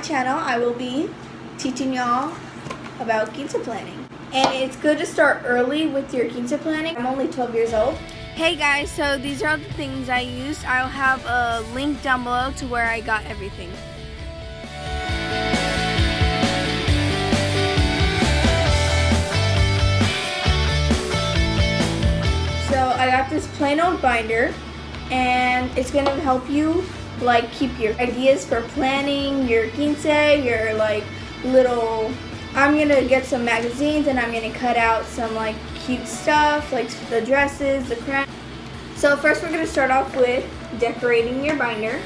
channel, I will be teaching y'all about Quince planning. And it's good to start early with your Quince planning. I'm only 12 years old. Hey guys, so these are the things I used. I'll have a link down below to where I got everything. So I got this plain old binder, and it's going to help you like keep your ideas for planning your Quince, your like little, I'm going to get some magazines and I'm going to cut out some like cute stuff like the dresses, the crafts. So first we're going to start off with decorating your binder.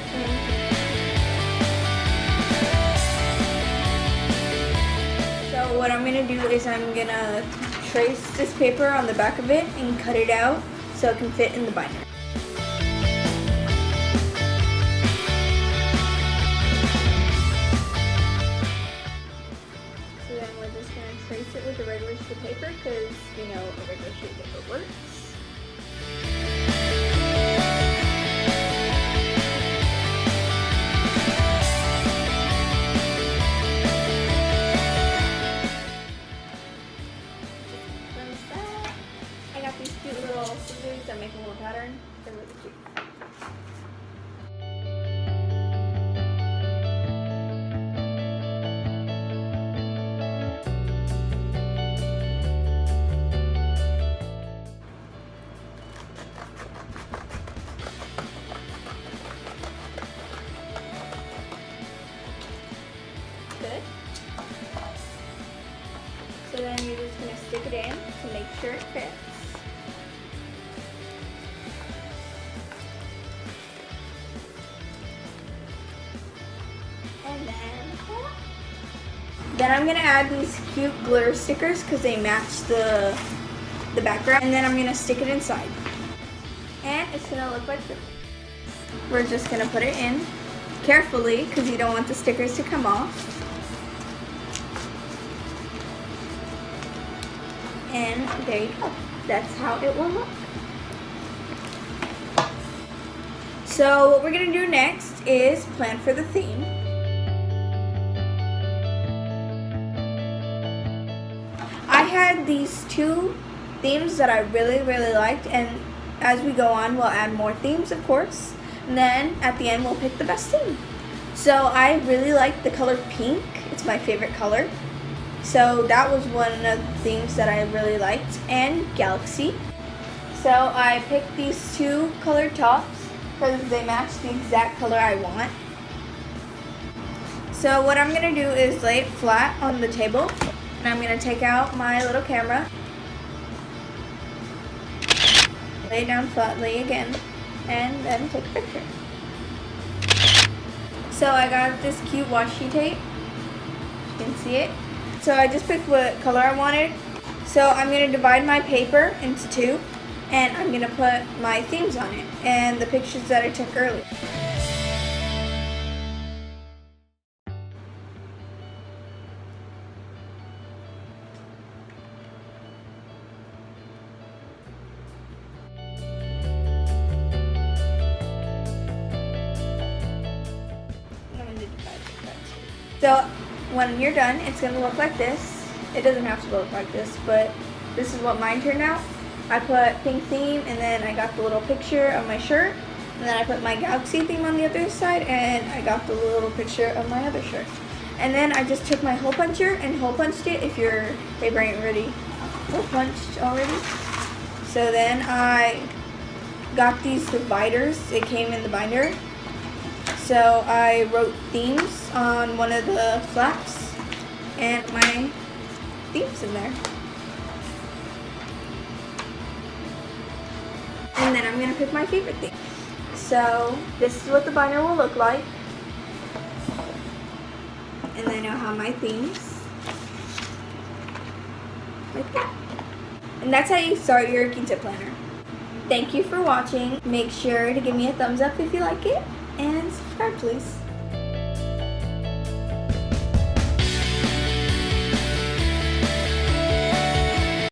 So what I'm going to do is I'm going to trace this paper on the back of it and cut it out so it can fit in the binder. So then we're just going to trace it with a regular sheet of paper because, you know, a regular sheet of paper works. I got these cute little scissors that make a little pattern. They're really cute. Good. So then you're just going to stick it in to make sure it fits. And then I'm going to add these cute glitter stickers because they match the background. And then I'm going to stick it inside. And it's going to look like this. We're just going to put it in carefully because you don't want the stickers to come off. And there you go. That's how it will look. So what we're going to do next is plan for the theme. I had these two themes that I really liked, and as we go on we'll add more themes, of course, and then at the end we'll pick the best theme. So I really like the color pink. It's my favorite color. So that was one of the themes that I really liked, and galaxy. So I picked these two colored tops because they match the exact color I want. So what I'm going to do is lay it flat on the table, and I'm going to take out my little camera, lay it down flatly again, and then take a picture. So I got this cute washi tape. You can see it. So I just picked what color I wanted. So I'm going to divide my paper into two, and I'm going to put my themes on it and the pictures that I took earlier. I'm going to divide that too. So when you're done, it's going to look like this. It doesn't have to look like this, but this is what mine turned out. I put pink theme, and then I got the little picture of my shirt, and then I put my galaxy theme on the other side, and I got the little picture of my other shirt. And then I just took my hole puncher and hole punched it if your paper ain't ready hole punched already. So then I got these dividers. It came in the binder. So I wrote themes on one of the flaps and my themes in there. And then I'm going to pick my favorite theme. So this is what the binder will look like. And then I'll have my themes like that. And that's how you start your Quince planner. Thank you for watching. Make sure to give me a thumbs up if you like it. And subscribe, please.